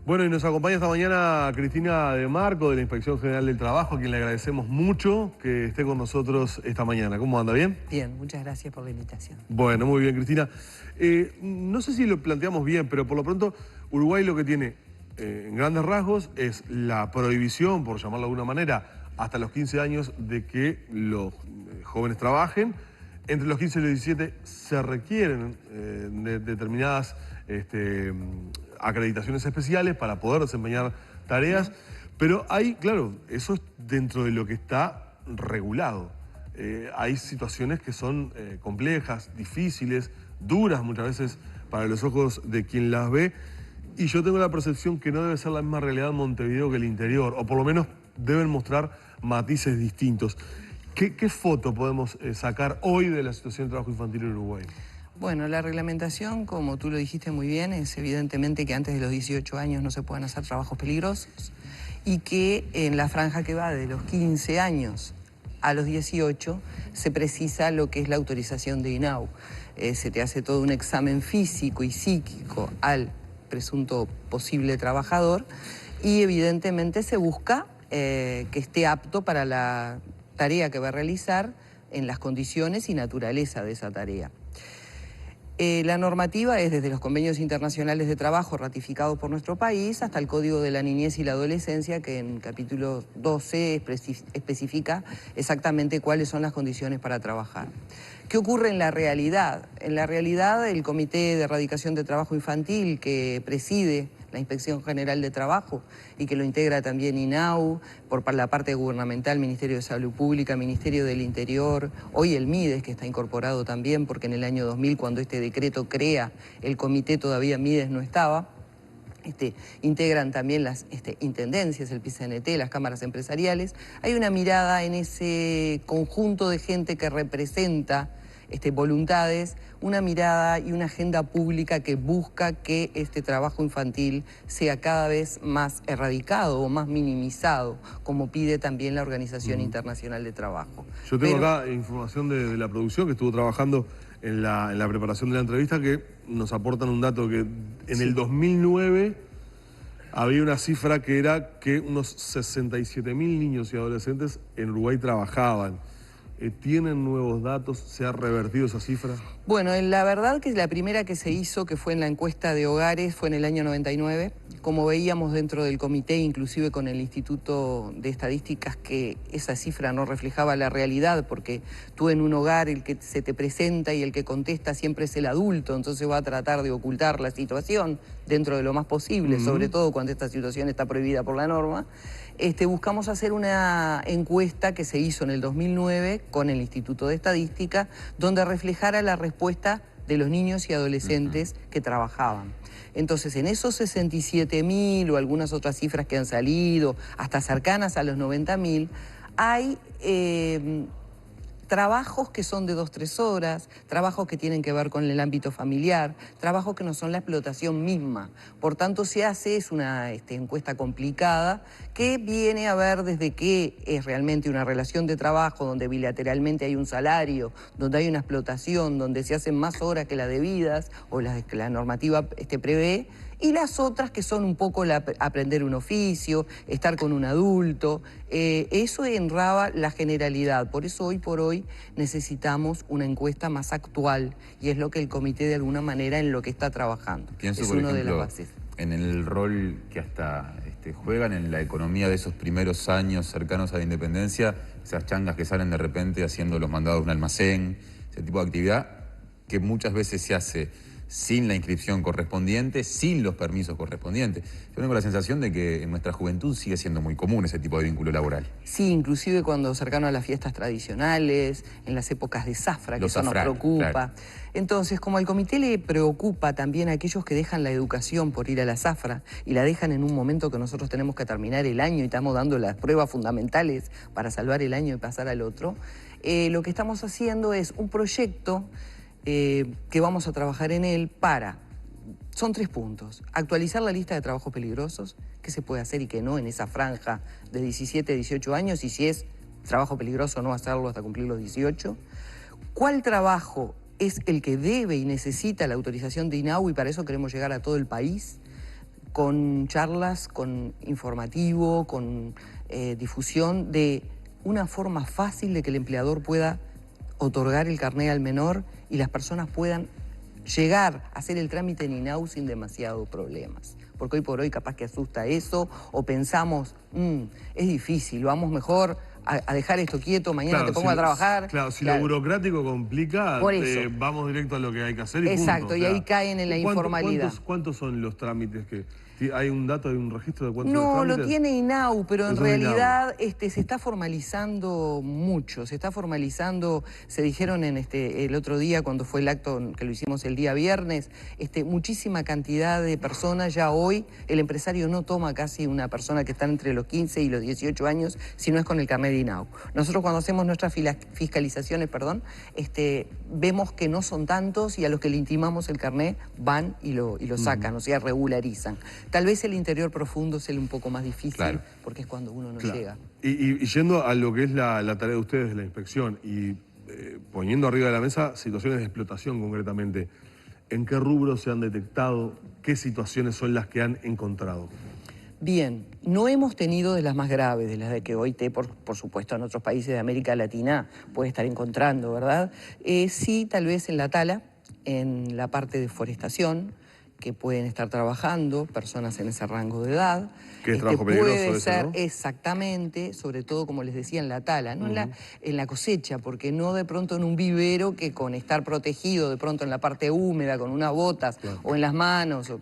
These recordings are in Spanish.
Bueno, y nos acompaña esta mañana Cristina de Marco, de la Inspección General del Trabajo, a quien le agradecemos mucho que esté con nosotros esta mañana. ¿Cómo anda? ¿Bien? Bien, muchas gracias por la invitación. Bueno, muy bien, Cristina. No sé si lo planteamos bien, pero por lo pronto Uruguay lo que tiene en grandes rasgos es la prohibición, por llamarlo de alguna manera, hasta los 15 años de que los jóvenes trabajen. Entre los 15 y los 17 se requieren determinadas acreditaciones especiales para poder desempeñar tareas, pero hay, claro, eso es dentro de lo que está regulado. Hay situaciones que son complejas, difíciles, duras muchas veces para los ojos de quien las ve, y yo tengo la percepción que no debe ser la misma realidad en Montevideo que el interior, o por lo menos deben mostrar matices distintos. ¿Qué foto podemos sacar hoy de la situación de trabajo infantil en Uruguay? Bueno, la reglamentación, como tú lo dijiste muy bien, es evidentemente que antes de los 18 años no se pueden hacer trabajos peligrosos y que en la franja que va de los 15 años a los 18 se precisa lo que es la autorización de INAU. Se te hace todo un examen físico y psíquico al presunto posible trabajador y evidentemente se busca que esté apto para la tarea que va a realizar en las condiciones y naturaleza de esa tarea. La normativa es desde los convenios internacionales de trabajo ratificados por nuestro país hasta el Código de la Niñez y la Adolescencia, que en capítulo 12 especifica exactamente cuáles son las condiciones para trabajar. ¿Qué ocurre en la realidad? En la realidad, el Comité de Erradicación de Trabajo Infantil, que preside la Inspección General de Trabajo y que lo integra también INAU, por la parte gubernamental, Ministerio de Salud Pública, Ministerio del Interior, hoy el MIDES, que está incorporado también, porque en el año 2000, cuando este decreto crea el comité, todavía MIDES no estaba. Integran también las intendencias, el PCNT, las cámaras empresariales. Hay una mirada en ese conjunto de gente que representa voluntades, una mirada y una agenda pública que busca que este trabajo infantil sea cada vez más erradicado o más minimizado, como pide también la Organización Internacional de Trabajo. Yo tengo acá información de la producción que estuvo trabajando en la preparación de la entrevista, que nos aportan un dato que en el 2009 había una cifra que era que unos 67.000 niños y adolescentes en Uruguay trabajaban. ¿Tienen nuevos datos? ¿Se ha revertido esa cifra? Bueno, la verdad que la primera que se hizo, que fue en la encuesta de hogares, fue en el año 99. Como veíamos dentro del comité, inclusive con el Instituto de Estadísticas, que esa cifra no reflejaba la realidad, porque tú en un hogar el que se te presenta y el que contesta siempre es el adulto, entonces va a tratar de ocultar la situación dentro de lo más posible, sobre todo cuando esta situación está prohibida por la norma. Buscamos hacer una encuesta que se hizo en el 2009 con el Instituto de Estadística, donde reflejara la respuesta de los niños y adolescentes que trabajaban. Entonces, en esos 67.000 o algunas otras cifras que han salido, hasta cercanas a los 90.000, hay trabajos que son de 2-3 horas, trabajos que tienen que ver con el ámbito familiar, trabajos que no son la explotación misma. Por tanto, es una encuesta complicada que viene a ver desde qué es realmente una relación de trabajo donde bilateralmente hay un salario, donde hay una explotación, donde se hacen más horas que las debidas o las que la normativa prevé, y las otras que son un poco aprender un oficio, estar con un adulto. Eso enraba la generalidad. Por eso hoy por hoy necesitamos una encuesta más actual y es lo que el comité de alguna manera en lo que está trabajando. Pienso, es por uno ejemplo, de las bases. En el rol que hasta juegan en la economía de esos primeros años cercanos a la independencia, esas changas que salen de repente haciendo los mandados de un almacén, ese tipo de actividad que muchas veces se hace sin la inscripción correspondiente, sin los permisos correspondientes. Yo tengo la sensación de que en nuestra juventud sigue siendo muy común ese tipo de vínculo laboral. Sí, inclusive cuando cercano a las fiestas tradicionales, en las épocas de zafra, que eso nos preocupa. Claro. Entonces, como al comité le preocupa también a aquellos que dejan la educación por ir a la zafra y la dejan en un momento que nosotros tenemos que terminar el año y estamos dando las pruebas fundamentales para salvar el año y pasar al otro, lo que estamos haciendo es un proyecto que vamos a trabajar en él son 3 puntos. Actualizar la lista de trabajos peligrosos, qué se puede hacer y qué no en esa franja de 17 a 18 años, y si es trabajo peligroso no hacerlo hasta cumplir los 18. ¿Cuál trabajo es el que debe y necesita la autorización de INAU y para eso queremos llegar a todo el país? con charlas, con informativo, con difusión de una forma fácil de que el empleador pueda otorgar el carné al menor y las personas puedan llegar a hacer el trámite en INAU sin demasiados problemas. Porque hoy por hoy capaz que asusta eso, o pensamos, es difícil, vamos mejor a dejar esto quieto, mañana te pongo a trabajar. Claro, si lo burocrático complica, por eso. Vamos directo a lo que hay que hacer y exacto, punto. y ahí caen en la informalidad. ¿Cuántos son los trámites que...? ¿Hay un dato, hay un registro de cuántos No, trámites? lo tiene INAU, pero en Eso realidad se está formalizando mucho, se está formalizando, se dijeron el otro día cuando fue el acto que lo hicimos el día viernes, muchísima cantidad de personas ya hoy, el empresario no toma casi una persona que está entre los 15 y los 18 años, si no es con el carnet de INAU. Nosotros cuando hacemos nuestras fiscalizaciones, vemos que no son tantos y a los que le intimamos el carnet van y lo sacan, o sea, regularizan. Tal vez el interior profundo es un poco más difícil, claro, porque es cuando uno no llega. Y yendo a lo que es la tarea de ustedes de la inspección y poniendo arriba de la mesa situaciones de explotación concretamente, ¿en qué rubros se han detectado? ¿Qué situaciones son las que han encontrado? Bien, no hemos tenido de las más graves, de las de que hoy por supuesto, en otros países de América Latina puede estar encontrando, ¿verdad? Sí, tal vez en la tala, en la parte de forestación, que pueden estar trabajando, personas en ese rango de edad. Que es trabajo peligroso puede ser, ¿no? Exactamente, sobre todo, como les decía, en la tala, no en la cosecha, porque no de pronto en un vivero que con estar protegido, de pronto en la parte húmeda, con unas botas, claro, o en las manos,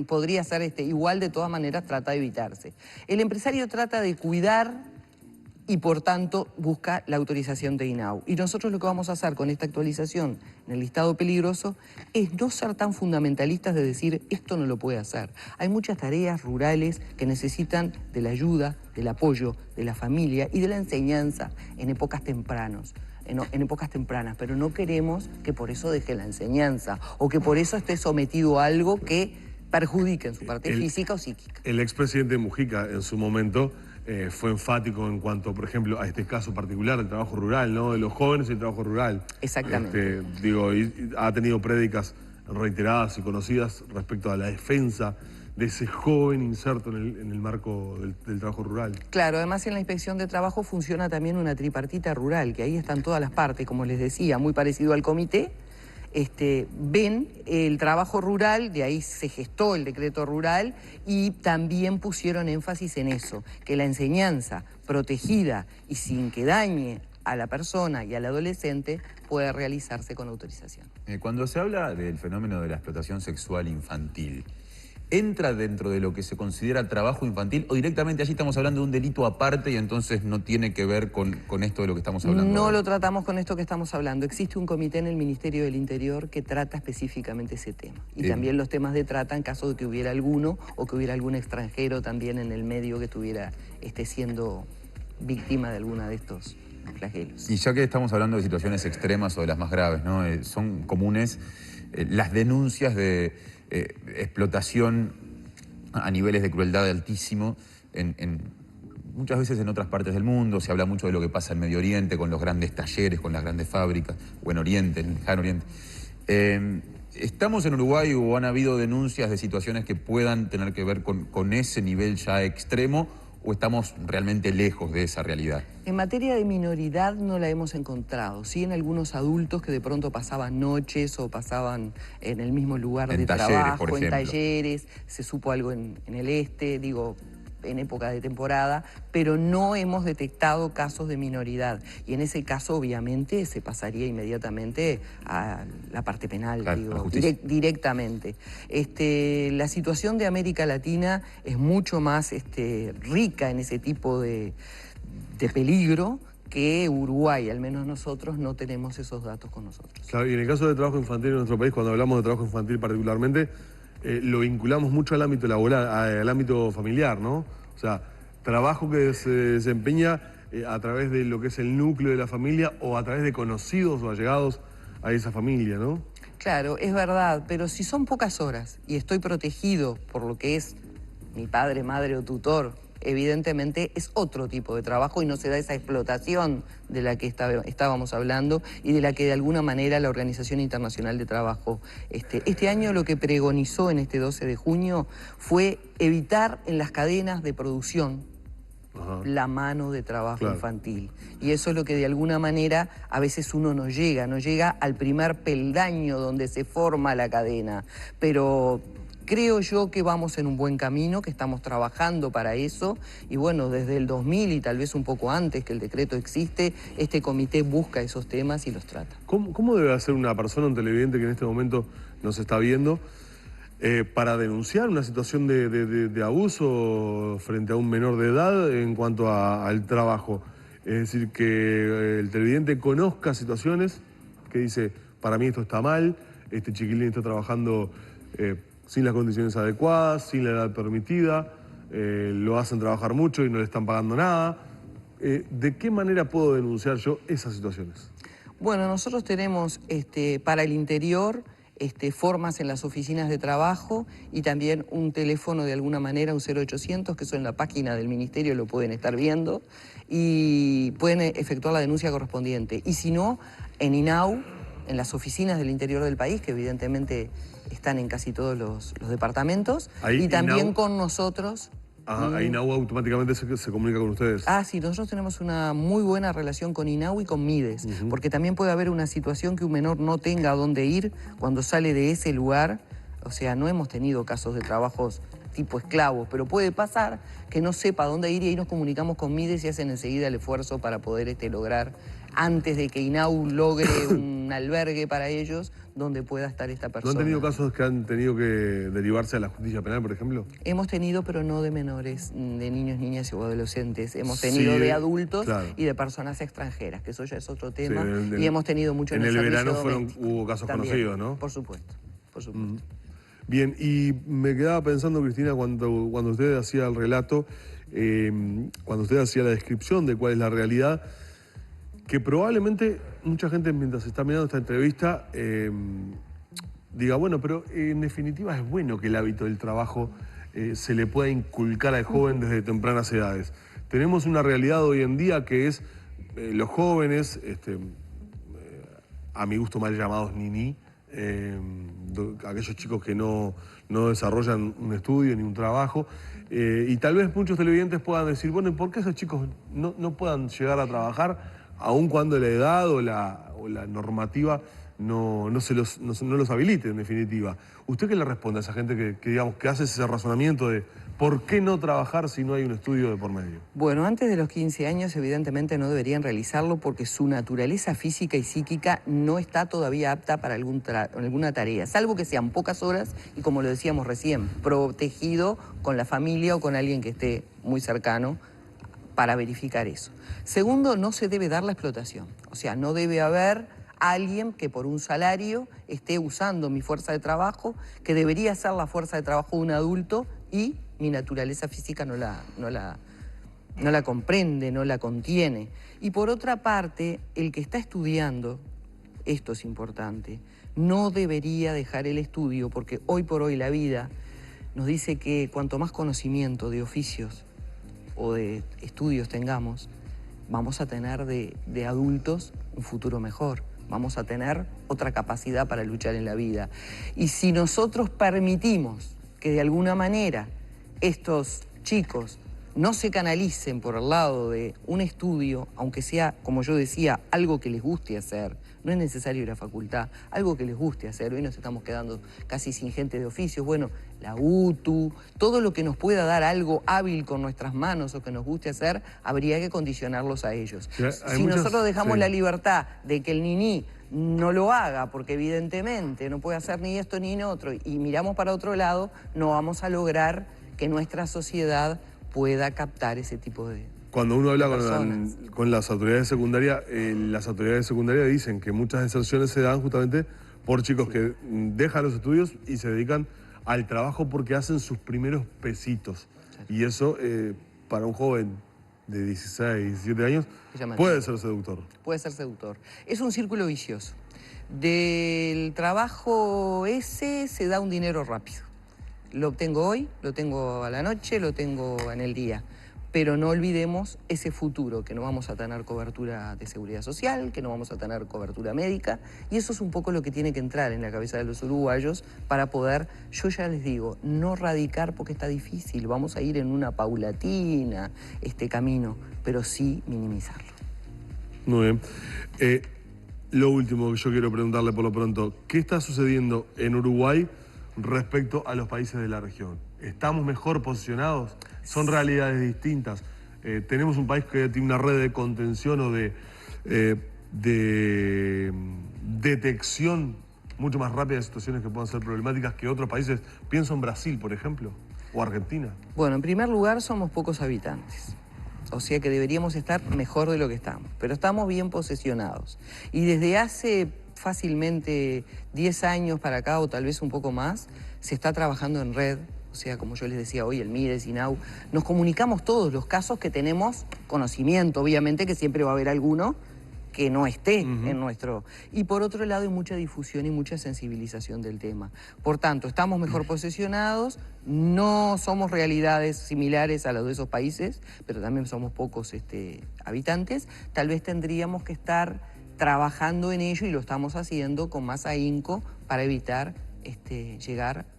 podría ser igual, de todas maneras trata de evitarse. El empresario trata de cuidar y por tanto busca la autorización de INAU. Y nosotros lo que vamos a hacer con esta actualización en el listado peligroso es no ser tan fundamentalistas de decir esto no lo puede hacer. Hay muchas tareas rurales que necesitan de la ayuda, del apoyo, de la familia y de la enseñanza en épocas tempranas, pero no queremos que por eso deje la enseñanza o que por eso esté sometido a algo que perjudique en su parte física o psíquica. El expresidente Mujica en su momento fue enfático en cuanto, por ejemplo, a este caso particular del trabajo rural, ¿no? De los jóvenes y el trabajo rural. Exactamente. Y ha tenido prédicas reiteradas y conocidas respecto a la defensa de ese joven inserto en el marco del trabajo rural. Claro, además en la inspección de trabajo funciona también una tripartita rural, que ahí están todas las partes, como les decía, muy parecido al comité. Ven el trabajo rural, de ahí se gestó el decreto rural y también pusieron énfasis en eso, que la enseñanza protegida y sin que dañe a la persona y al adolescente puede realizarse con autorización. Cuando se habla del fenómeno de la explotación sexual infantil, ¿entra dentro de lo que se considera trabajo infantil o directamente allí estamos hablando de un delito aparte y entonces no tiene que ver con esto de lo que estamos hablando? No lo tratamos con esto que estamos hablando. Existe un comité en el Ministerio del Interior que trata específicamente ese tema. Y también los temas de trata en caso de que hubiera alguno o que hubiera algún extranjero también en el medio que estuviera siendo víctima de alguna de estos flagelos. Y ya que estamos hablando de situaciones extremas o de las más graves, ¿no? Son comunes las denuncias de explotación a niveles de crueldad altísimo muchas veces en otras partes del mundo. Se habla mucho de lo que pasa en Medio Oriente con los grandes talleres, con las grandes fábricas, o en Oriente, en el lejano Oriente. ¿Estamos en Uruguay o han habido denuncias de situaciones que puedan tener que ver con ese nivel ya extremo o estamos realmente lejos de esa realidad? En materia de minoridad no la hemos encontrado. Sí, en algunos adultos que de pronto pasaban noches o pasaban en el mismo lugar de trabajo, en talleres, se supo algo en el en época de temporada, pero no hemos detectado casos de minoridad. Y en ese caso, obviamente, se pasaría inmediatamente a la parte penal, claro, directamente. La situación de América Latina es mucho más rica en ese tipo de peligro que Uruguay, al menos nosotros no tenemos esos datos con nosotros. Claro, y en el caso de trabajo infantil en nuestro país, cuando hablamos de trabajo infantil particularmente, lo vinculamos mucho al ámbito laboral, al ámbito familiar, ¿no? O sea, trabajo que se desempeña a través de lo que es el núcleo de la familia o a través de conocidos o allegados a esa familia, ¿no? Claro, es verdad, pero si son pocas horas y estoy protegido por lo que es mi padre, madre o tutor, evidentemente es otro tipo de trabajo y no se da esa explotación de la que estábamos hablando y de la que de alguna manera la Organización Internacional de Trabajo. Este año lo que pregonizó en este 12 de junio fue evitar en las cadenas de producción la mano de trabajo infantil. Y eso es lo que de alguna manera a veces uno no llega al primer peldaño donde se forma la cadena. Pero creo yo que vamos en un buen camino, que estamos trabajando para eso. Y bueno, desde el 2000 y tal vez un poco antes que el decreto existe, este comité busca esos temas y los trata. ¿Cómo debe hacer una persona, un televidente que en este momento nos está viendo, para denunciar una situación de abuso frente a un menor de edad en cuanto al trabajo? Es decir, que el televidente conozca situaciones que dice, para mí esto está mal, este chiquilín está trabajando sin las condiciones adecuadas, sin la edad permitida, lo hacen trabajar mucho y no le están pagando nada. ¿De qué manera puedo denunciar yo esas situaciones? Bueno, nosotros tenemos para el interior formas en las oficinas de trabajo y también un teléfono de alguna manera, un 0800, que eso en la página del ministerio lo pueden estar viendo y pueden efectuar la denuncia correspondiente. Y si no, en INAU, en las oficinas del interior del país, que evidentemente están en casi todos los departamentos, ahí, y también INAU, con nosotros. Ahí INAU automáticamente se comunica con ustedes. Sí, nosotros tenemos una muy buena relación con INAU y con MIDES, porque también puede haber una situación que un menor no tenga a dónde ir cuando sale de ese lugar. O sea, no hemos tenido casos de trabajos tipo esclavos, pero puede pasar que no sepa dónde ir y ahí nos comunicamos con MIDES y hacen enseguida el esfuerzo para poder lograr, antes de que INAU logre un albergue para ellos, donde pueda estar esta persona. ¿No han tenido casos que han tenido que derivarse a la justicia penal, por ejemplo? Hemos tenido, pero no de menores, de niños, niñas o adolescentes. Hemos tenido de adultos y de personas extranjeras, que eso ya es otro tema. Y hemos tenido mucho en el servicio verano doméstico. hubo casos También, conocidos, ¿no? Por supuesto, por supuesto. Bien, y me quedaba pensando, Cristina, cuando usted hacía el relato, cuando usted hacía la descripción de cuál es la realidad, que probablemente mucha gente mientras está mirando esta entrevista diga, bueno, pero en definitiva es bueno que el hábito del trabajo se le pueda inculcar al joven desde tempranas edades. Tenemos una realidad hoy en día que es los jóvenes, a mi gusto mal llamados niní, aquellos chicos que no desarrollan un estudio ni un trabajo, y tal vez muchos televidentes puedan decir, bueno, ¿y por qué esos chicos no puedan llegar a trabajar aun cuando la edad o la normativa no los habilite, en definitiva? ¿Usted qué le responde a esa gente que hace ese razonamiento de por qué no trabajar si no hay un estudio de por medio? Bueno, antes de los 15 años evidentemente no deberían realizarlo porque su naturaleza física y psíquica no está todavía apta para alguna tarea, salvo que sean pocas horas y, como lo decíamos recién, protegido con la familia o con alguien que esté muy cercano para verificar eso. Segundo, no se debe dar la explotación. O sea, no debe haber alguien que por un salario esté usando mi fuerza de trabajo, que debería ser la fuerza de trabajo de un adulto y mi naturaleza física no la comprende, no la contiene. Y por otra parte, el que está estudiando, esto es importante, no debería dejar el estudio porque hoy por hoy la vida nos dice que cuanto más conocimiento de oficios o de estudios tengamos, vamos a tener de adultos un futuro mejor, vamos a tener otra capacidad para luchar en la vida. Y si nosotros permitimos que de alguna manera estos chicos no se canalicen por el lado de un estudio, aunque sea, como yo decía, algo que les guste hacer, no es necesario ir a facultad, algo que les guste hacer. Hoy nos estamos quedando casi sin gente de oficios. Bueno, la UTU, todo lo que nos pueda dar algo hábil con nuestras manos o que nos guste hacer, habría que condicionarlos a ellos. Si nosotros dejamos la libertad de que el niní no lo haga, porque evidentemente no puede hacer ni esto ni otro, y miramos para otro lado, no vamos a lograr que nuestra sociedad pueda captar ese tipo de... Cuando uno habla con las autoridades secundarias dicen que muchas deserciones se dan justamente por chicos que dejan los estudios y se dedican al trabajo porque hacen sus primeros pesitos. Y eso, para un joven de 16, 17 años, puede ser seductor. Puede ser seductor. Es un círculo vicioso. Del trabajo ese se da un dinero rápido. Lo obtengo hoy, lo tengo a la noche, lo tengo en el día. pero no olvidemos ese futuro, que no vamos a tener cobertura de seguridad social, que no vamos a tener cobertura médica, y eso es un poco lo que tiene que entrar en la cabeza de los uruguayos para poder, yo ya les digo, no radicar porque está difícil, vamos a ir en una paulatina camino, pero sí minimizarlo. Muy bien. Lo último que yo quiero preguntarle por lo pronto, ¿qué está sucediendo en Uruguay respecto a los países de la región? ¿Estamos mejor posicionados? ¿Son realidades distintas? ¿Tenemos un país que tiene una red de contención o de detección mucho más rápida de situaciones que puedan ser problemáticas que otros países? Pienso en Brasil, por ejemplo, o Argentina. Bueno, en primer lugar, somos pocos habitantes. O sea que deberíamos estar mejor de lo que estamos, pero estamos bien posicionados. Y desde hace fácilmente 10 años para acá, o tal vez un poco más, se está trabajando en red. O sea, como yo les decía hoy, el MIDES, INAU, nos comunicamos todos los casos que tenemos conocimiento, obviamente que siempre va a haber alguno que no esté en nuestro... Y por otro lado hay mucha difusión y mucha sensibilización del tema. Por tanto, estamos mejor posicionados, no somos realidades similares a las de esos países, pero también somos pocos habitantes. Tal vez tendríamos que estar trabajando en ello y lo estamos haciendo con más ahínco para evitar llegar a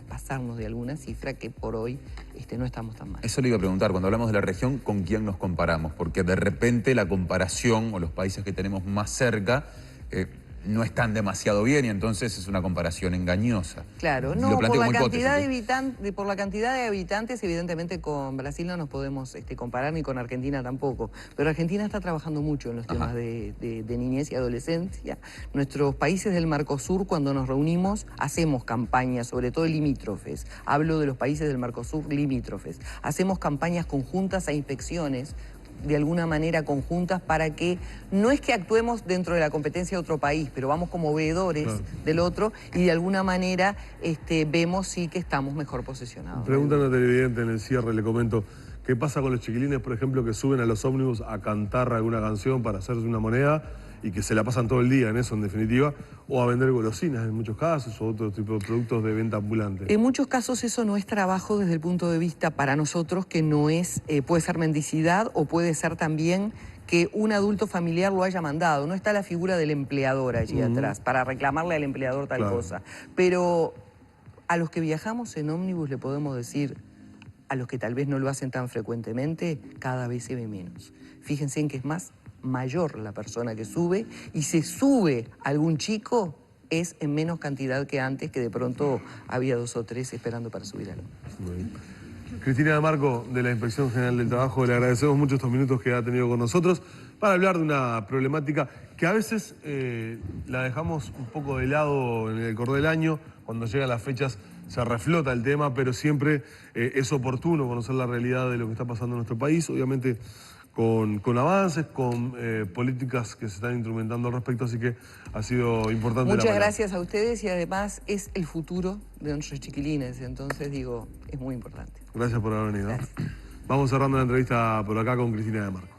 pasarnos de alguna cifra que por hoy no estamos tan mal. Eso le iba a preguntar, cuando hablamos de la región, ¿con quién nos comparamos? Porque de repente la comparación o los países que tenemos más cerca no están demasiado bien y entonces es una comparación engañosa. Claro, no, por la cantidad de habitantes, evidentemente con Brasil no nos podemos comparar ni con Argentina tampoco, pero Argentina está trabajando mucho en los temas de niñez y adolescencia. Nuestros países del Mercosur, cuando nos reunimos, hacemos campañas, sobre todo limítrofes. Hablo de los países del Mercosur limítrofes. Hacemos campañas conjuntas a inspecciones de alguna manera conjuntas para que no es que actuemos dentro de la competencia de otro país, pero vamos como veedores del otro y de alguna manera vemos sí que estamos mejor posicionados. Pregunta a una televidente en el cierre, le comento, ¿qué pasa con los chiquilines, por ejemplo, que suben a los ómnibus a cantar alguna canción para hacerse una moneda y que se la pasan todo el día en eso, en definitiva, o a vender golosinas en muchos casos, o otro tipo de productos de venta ambulante? En muchos casos eso no es trabajo desde el punto de vista para nosotros, que no es, puede ser mendicidad o puede ser también que un adulto familiar lo haya mandado. No está la figura del empleador allí atrás para reclamarle al empleador tal cosa. Pero a los que viajamos en ómnibus le podemos decir, a los que tal vez no lo hacen tan frecuentemente, cada vez se ve menos. Fíjense en que es más mayor la persona que sube, y si sube algún chico es en menos cantidad que antes, que de pronto había 2 o 3 esperando para subir al ómnibus. Cristina de Marco, de la Inspección General del Trabajo, le agradecemos mucho estos minutos que ha tenido con nosotros para hablar de una problemática que a veces la dejamos un poco de lado en el correr del año. Cuando llegan las fechas se reflota el tema, pero siempre es oportuno conocer la realidad de lo que está pasando en nuestro país. Obviamente con avances, con políticas que se están instrumentando al respecto, así que ha sido importante. Muchas gracias a ustedes y además es el futuro de nuestros chiquilines, entonces digo, es muy importante. Gracias por haber venido. Gracias. Vamos cerrando la entrevista por acá con Cristina de Marco.